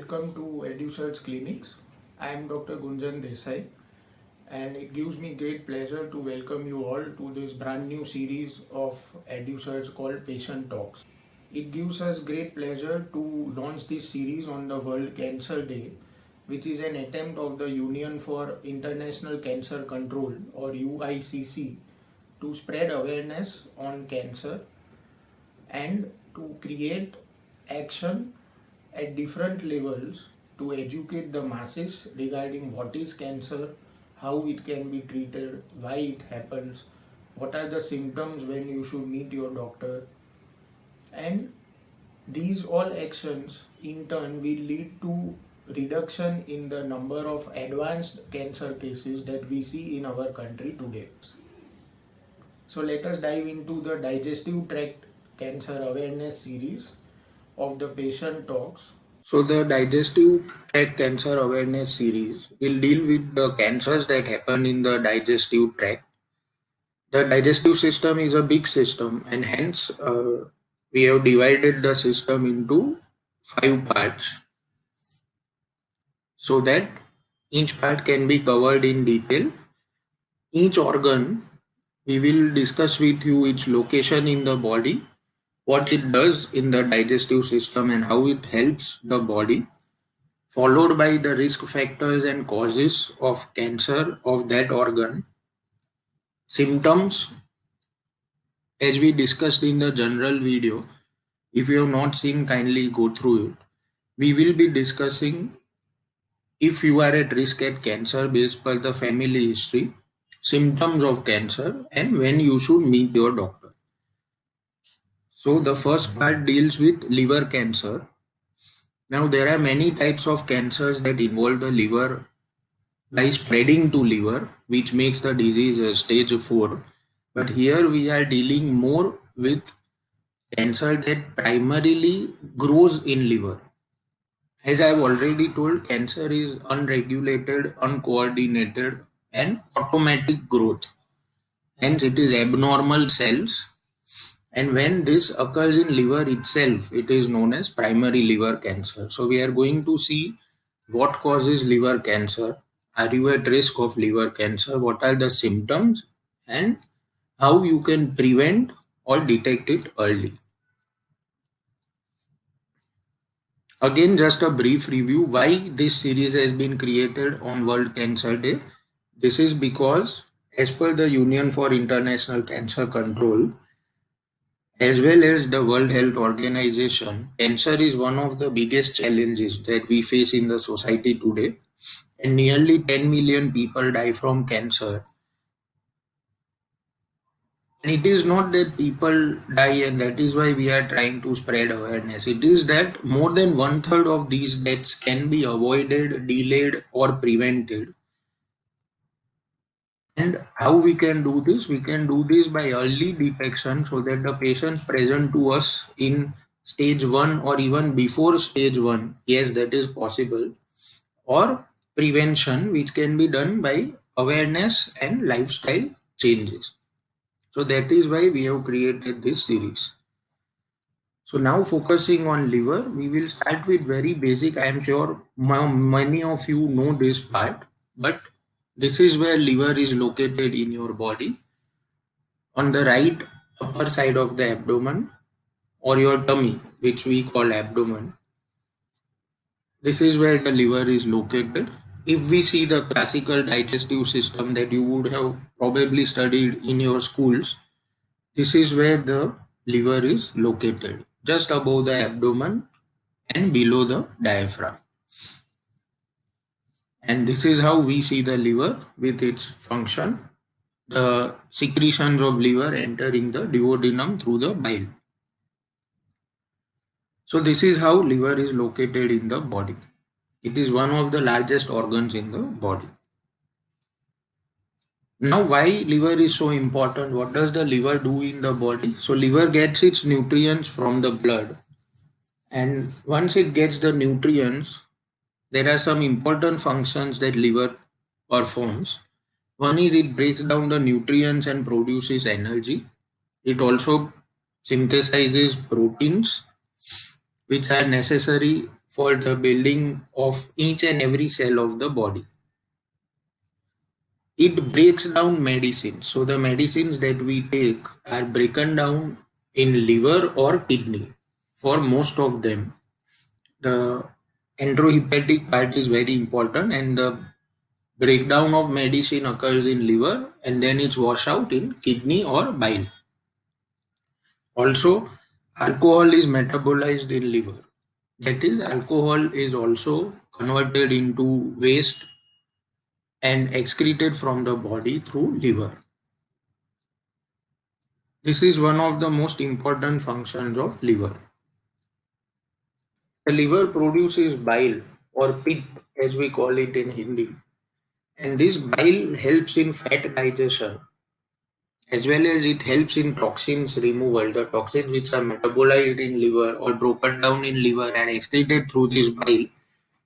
welcome to EduSearch Clinics. I am Dr. Gunjan Desai, and it gives me great pleasure to welcome you all to this brand new series of EduSearch called Patient Talks. It gives us great pleasure to launch this series on the World Cancer Day, which is an attempt of the Union for International Cancer Control or UICC to spread awareness on cancer and to create action at different levels to educate the masses regarding what is cancer, how it can be treated, why it happens, what are the symptoms when you should meet your doctor, and these all actions in turn will lead to reduction in the number of advanced cancer cases that we see in our country today. So let us dive into the digestive tract cancer awareness series of the patient talks. So the digestive tract cancer awareness series will deal with the cancers that happen in the digestive tract. The digestive system is a big system, and hence we have divided the system into 5 parts so that each part can be covered in detail. Each organ we will discuss with you its location in the body, what it does in the digestive system and how it helps the body, followed by the risk factors and causes of cancer of that organ, symptoms as we discussed in the general video. If you have not seen, kindly go through it. We will be discussing if you are at risk at cancer based per the family history, symptoms of cancer, and when you should meet your doctor. So the first part deals with liver cancer. Now there are many types of cancers that involve the liver by spreading to liver, which makes the disease stage 4. But here we are dealing more with cancer that primarily grows in liver. As I have already told, cancer is unregulated, uncoordinated, and automatic growth. Hence, it is abnormal cells. And when this occurs in liver itself, it is known as primary liver cancer. So we are going to see what causes liver cancer. Are you at risk of liver cancer? What are the symptoms? And how you can prevent or detect it early. Again, just a brief review why this series has been created on World Cancer Day. This is because, as per the Union for International Cancer Control, as well as the World Health Organization, cancer is one of the biggest challenges that we face in the society today, and nearly 10 million people die from cancer. And it is not that people die and that is why we are trying to spread awareness. It is that more than 1/3 of these deaths can be avoided, delayed, or prevented. And how we can do this? We can do this by early detection so that the patients present to us in stage 1 or even before stage 1, yes, that is possible, or prevention, which can be done by awareness and lifestyle changes. So that is why we have created this series. So now focusing on liver, we will start with very basic. I am sure many of you know this part, but this is where liver is located in your body, on the right upper side of the abdomen or your tummy, which we call abdomen. This is where the liver is located. If we see the classical digestive system that you would have probably studied in your schools, this is where the liver is located, just above the abdomen and below the diaphragm. And this is how we see the liver with its function. The secretions of liver entering the duodenum through the bile. So this is how liver is located in the body. It is one of the largest organs in the body. Now, why liver is so important? What does the liver do in the body? So liver gets its nutrients from the blood. And once it gets the nutrients, there are some important functions that liver performs. One is it breaks down the nutrients and produces energy. It also synthesizes proteins which are necessary for the building of each and every cell of the body. It breaks down medicine. So the medicines that we take are broken down in liver or kidney. For most of them, the enterohepatic part is very important, and the breakdown of medicine occurs in liver and then it's washed out in kidney or bile. Also, alcohol is metabolized in liver. That is, alcohol is also converted into waste and excreted from the body through liver. This is one of the most important functions of liver. The liver produces bile or pitta as we call it in Hindi, and this bile helps in fat digestion as well as it helps in toxins removal. The toxins which are metabolized in liver or broken down in liver are excreted through this bile.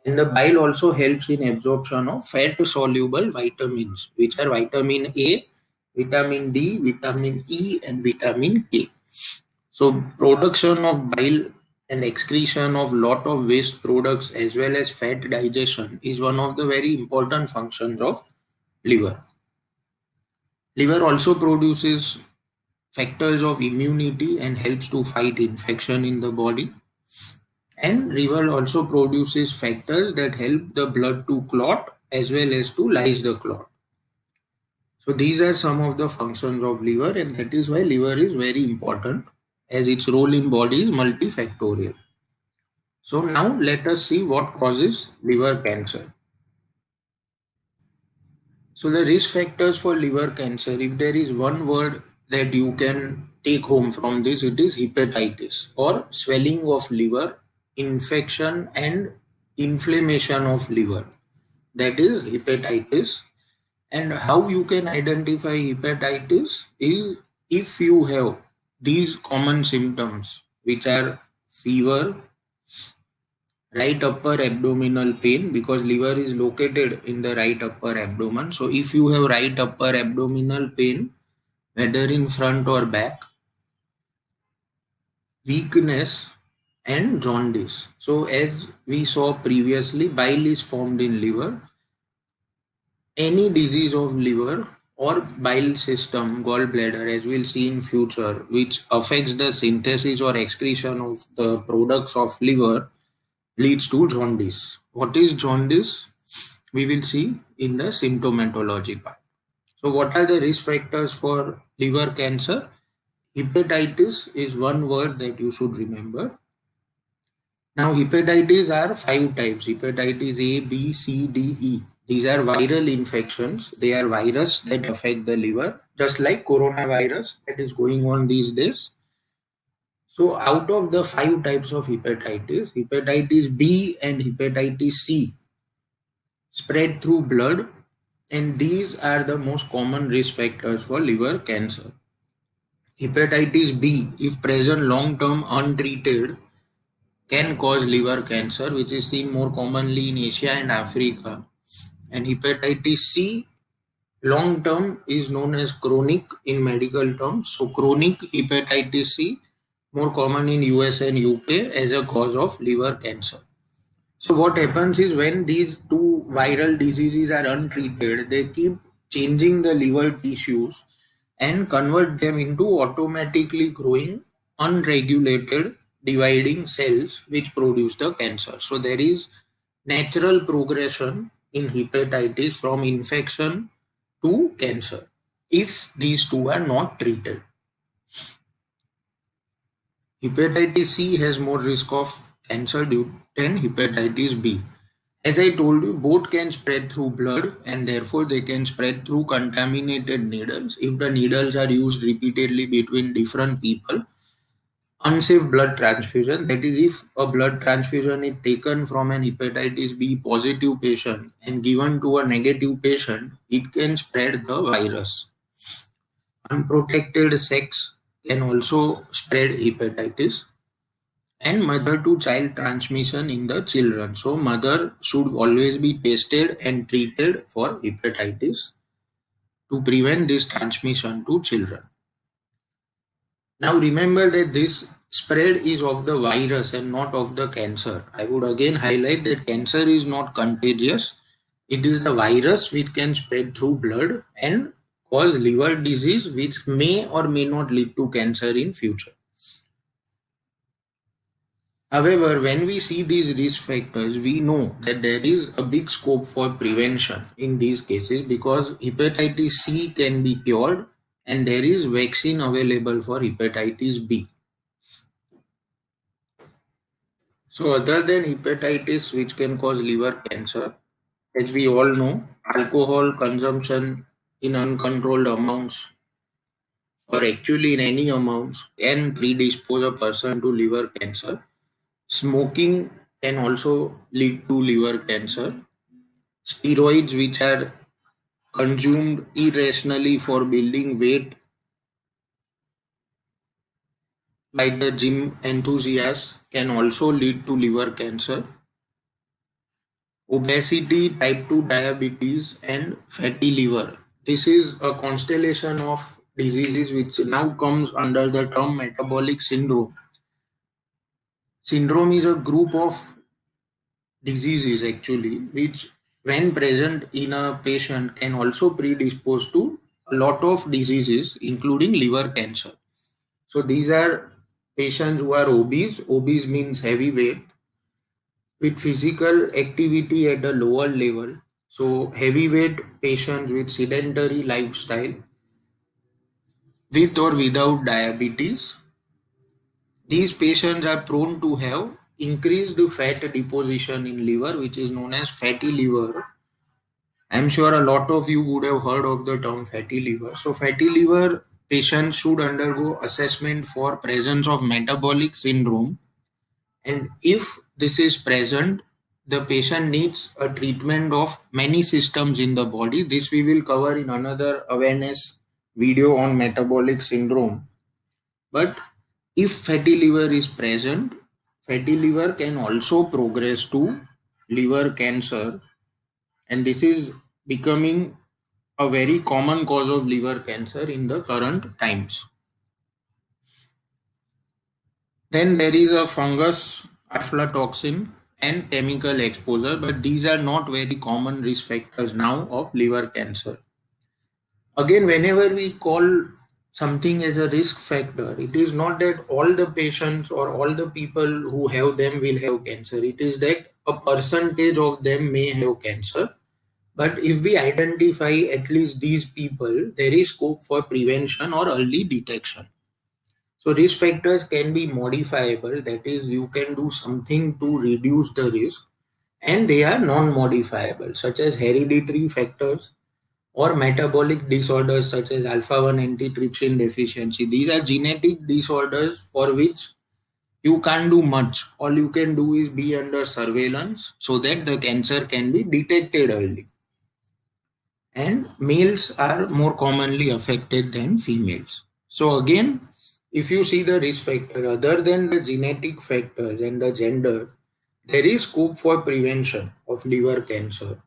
And the bile also helps in absorption of fat soluble vitamins, which are vitamin A, vitamin D, vitamin E, and vitamin K. So, production of bile and excretion of lot of waste products as well as fat digestion is one of the very important functions of liver. Liver also produces factors of immunity and helps to fight infection in the body. And liver also produces factors that help the blood to clot as well as to lyse the clot. So these are some of the functions of liver, and that is why liver is very important as its role in body is multifactorial. So now let us see what causes liver cancer. So the risk factors for liver cancer, if there is one word that you can take home from this, it is hepatitis or swelling of liver, infection and inflammation of liver. That is hepatitis. And how you can identify hepatitis is if you have these common symptoms, which are fever, right upper abdominal pain, because liver is located in the right upper abdomen. So if you have right upper abdominal pain, whether in front or back, weakness and jaundice. So as we saw previously, bile is formed in liver. Any disease of liver or bile system, gallbladder, as we'll see in future, which affects the synthesis or excretion of the products of liver, leads to jaundice. What is jaundice? We will see in the symptomatology part. So what are the risk factors for liver cancer? Hepatitis is one word that you should remember. Now hepatitis are 5 types: hepatitis A, B, C, D, E. These are viral infections. They are virus that affect the liver, just like coronavirus that is going on these days. So out of the 5 types of hepatitis, hepatitis B and hepatitis C spread through blood, and these are the most common risk factors for liver cancer. Hepatitis B, if present long term untreated, can cause liver cancer, which is seen more commonly in Asia and Africa. And hepatitis C, long term, is known as chronic in medical terms. So, chronic hepatitis C, more common in US and UK as a cause of liver cancer. So, what happens is when these two viral diseases are untreated, they keep changing the liver tissues and convert them into automatically growing, unregulated, dividing cells which produce the cancer. So there is natural progression in hepatitis from infection to cancer if these two are not treated. Hepatitis C has more risk of cancer than hepatitis B. As I told you, both can spread through blood and therefore they can spread through contaminated needles. If the needles are used repeatedly between different people, unsafe blood transfusion, that is, if a blood transfusion is taken from an hepatitis B positive patient and given to a negative patient, it can spread the virus. Unprotected sex can also spread hepatitis, and mother to child transmission in the children. So mother should always be tested and treated for hepatitis to prevent this transmission to children. Now remember that this spread is of the virus and not of the cancer. I would again highlight that cancer is not contagious. It is the virus which can spread through blood and cause liver disease, which may or may not lead to cancer in future. However, when we see these risk factors, we know that there is a big scope for prevention in these cases because hepatitis C can be cured and there is vaccine available for hepatitis B. So other than hepatitis which can cause liver cancer, as we all know, alcohol consumption in uncontrolled amounts or actually in any amounts can predispose a person to liver cancer. Smoking can also lead to liver cancer. Steroids which are consumed irrationally for building weight by the gym enthusiasts can also lead to liver cancer. Obesity, type 2 diabetes, and fatty liver. This is a constellation of diseases which now comes under the term metabolic syndrome. Syndrome is a group of diseases actually which when present in a patient can also predispose to a lot of diseases including liver cancer. So these are patients who are obese. Obese means heavy weight with physical activity at a lower level. So heavyweight patients with sedentary lifestyle with or without diabetes, these patients are prone to have increased fat deposition in liver, which is known as fatty liver. I'm sure a lot of you would have heard of the term fatty liver. So fatty liver patients should undergo assessment for presence of metabolic syndrome. And if this is present, the patient needs a treatment of many systems in the body. This we will cover in another awareness video on metabolic syndrome. But if fatty liver is present, fatty liver can also progress to liver cancer, and this is becoming a very common cause of liver cancer in the current times. Then there is a fungus, aflatoxin, and chemical exposure, but these are not very common risk factors now of liver cancer. Again, whenever we call something as a risk factor, it is not that all the patients or all the people who have them will have cancer. It is that a percentage of them may have cancer. But if we identify at least these people, there is scope for prevention or early detection. So risk factors can be modifiable, that is, you can do something to reduce the risk, and they are non-modifiable, such as hereditary factors or metabolic disorders such as alpha-1 antitrypsin deficiency. These are genetic disorders for which you can't do much. All you can do is be under surveillance so that the cancer can be detected early. And males are more commonly affected than females. So again, if you see the risk factor other than the genetic factors and the gender, there is scope for prevention of liver cancer.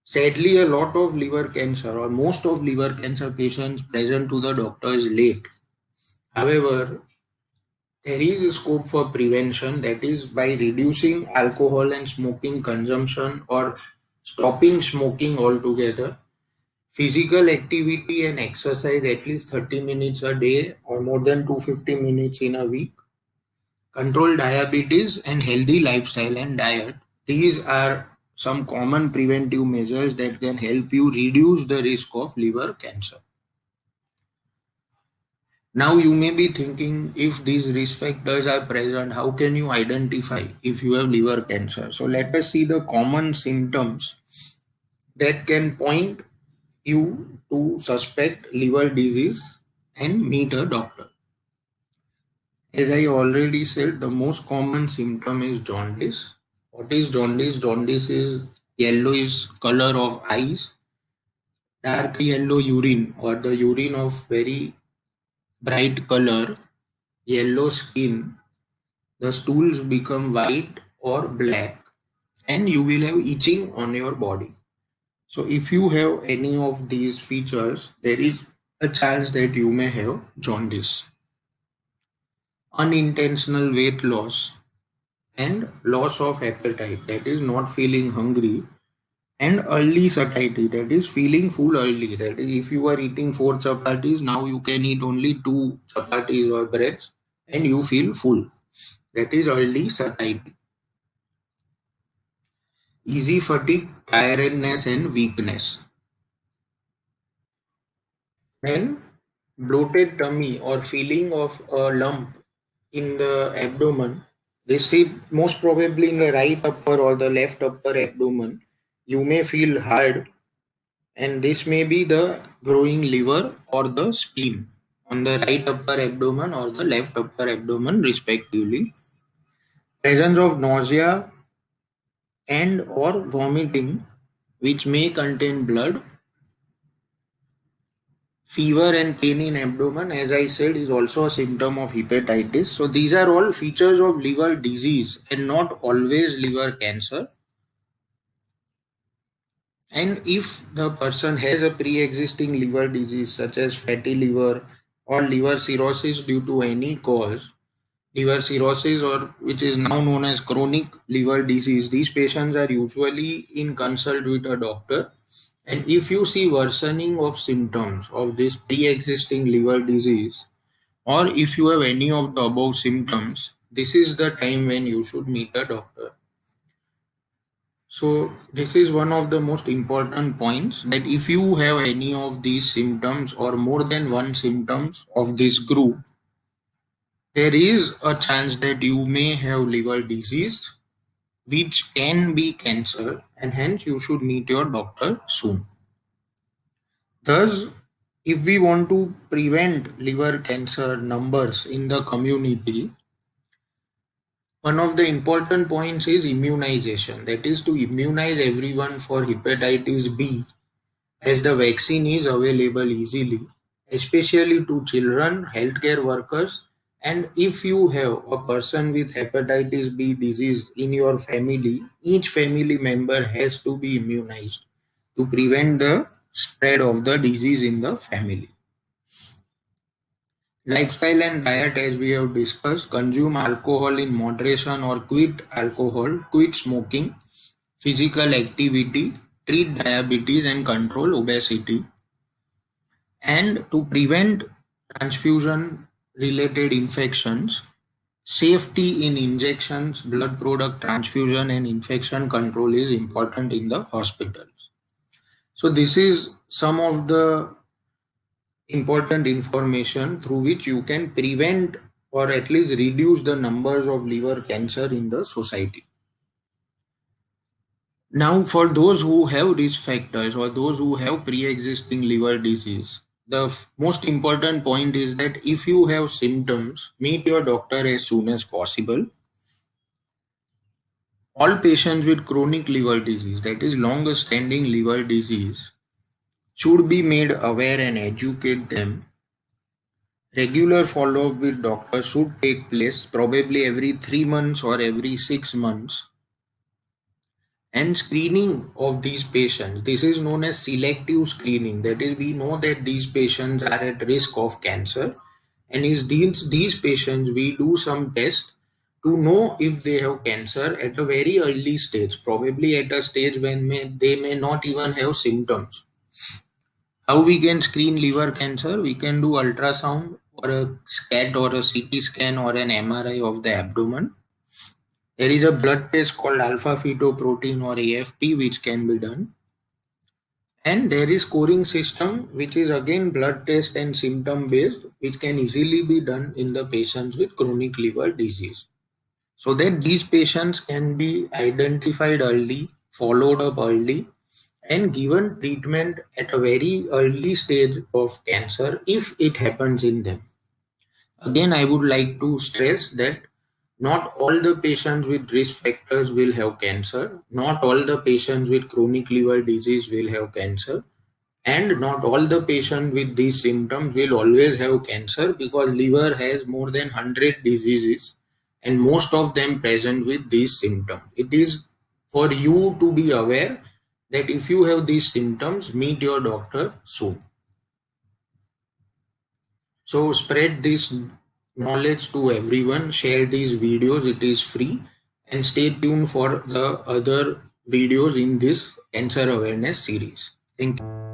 Sadly, a lot of liver cancer or most of liver cancer patients present to the doctor is late. However, there is a scope for prevention, that is by reducing alcohol and smoking consumption or stopping smoking altogether. Physical activity and exercise at least 30 minutes a day or more than 250 minutes in a week. Control diabetes and healthy lifestyle and diet. These are some common preventive measures that can help you reduce the risk of liver cancer. Now you may be thinking, if these risk factors are present, how can you identify if you have liver cancer? So let us see the common symptoms that can point you to suspect liver disease and meet a doctor. As I already said, the most common symptom is jaundice. What is jaundice? Jaundice is yellowish color of eyes, dark yellow urine or the urine of very bright color, yellow skin, the stools become white or black, and you will have itching on your body. So if you have any of these features, there is a chance that you may have jaundice. unintentional weight loss, and loss of appetite, that is not feeling hungry, and early satiety, that is feeling full early. That is, if you are eating four chapatis, now you can eat only two chapatis or breads and you feel full. That is early satiety. Easy fatigue, tiredness, and weakness. Then bloated tummy or feeling of a lump in the abdomen. This is most probably in the right upper or the left upper abdomen. You may feel hard, and this may be the growing liver or the spleen on the right upper abdomen or the left upper abdomen respectively. Presence of nausea and or vomiting which may contain blood. Fever and pain in abdomen, as I said, is also a symptom of hepatitis. So these are all features of liver disease and not always liver cancer. And if the person has a pre-existing liver disease such as fatty liver or liver cirrhosis due to any cause, liver cirrhosis or which is now known as chronic liver disease, these patients are usually in consult with a doctor. And if you see worsening of symptoms of this pre-existing liver disease, or if you have any of the above symptoms, this is the time when you should meet a doctor. So this is one of the most important points, that if you have any of these symptoms or more than one symptoms of this group, there is a chance that you may have liver disease which can be cancer, and hence you should meet your doctor soon. Thus, if we want to prevent liver cancer numbers in the community, one of the important points is immunization. That is to immunize everyone for hepatitis B, as the vaccine is available easily, especially to children, healthcare workers, and if you have a person with hepatitis B disease in your family, each family member has to be immunized to prevent the spread of the disease in the family. Lifestyle and diet, as we have discussed, consume alcohol in moderation or quit alcohol, quit smoking, physical activity, treat diabetes and control obesity. And to prevent transfusion related infections, safety in injections, blood product transfusion, and infection control is important in the hospitals. So, this is some of the important information through which you can prevent or at least reduce the numbers of liver cancer in the society. Now, for those who have risk factors or those who have pre-existing liver disease, the most important point is that if you have symptoms, meet your doctor as soon as possible. All patients with chronic liver disease, that is long-standing liver disease, should be made aware and educate them. Regular follow-up with doctors should take place probably every 3 months or every 6 months. And screening of these patients, this is known as selective screening. That is, we know that these patients are at risk of cancer, and is these patients we do some tests to know if they have cancer at a very early stage, probably at a stage when they may not even have symptoms. How we can screen liver cancer? We can do ultrasound or a SCAT or a CT scan or an MRI of the abdomen. There is a blood test called alpha fetoprotein or AFP which can be done. And there is scoring system which is again blood test and symptom based, which can easily be done in the patients with chronic liver disease. So that these patients can be identified early, followed up early, and given treatment at a very early stage of cancer if it happens in them. Again, I would like to stress that not all the patients with risk factors will have cancer, not all the patients with chronic liver disease will have cancer, and not all the patients with these symptoms will always have cancer, because liver has more than 100 diseases and most of them present with these symptoms. It is for you to be aware that if you have these symptoms, meet your doctor soon. So spread this knowledge to everyone. Share these videos, it is free. And stay tuned for the other videos in this cancer awareness series. Thank you.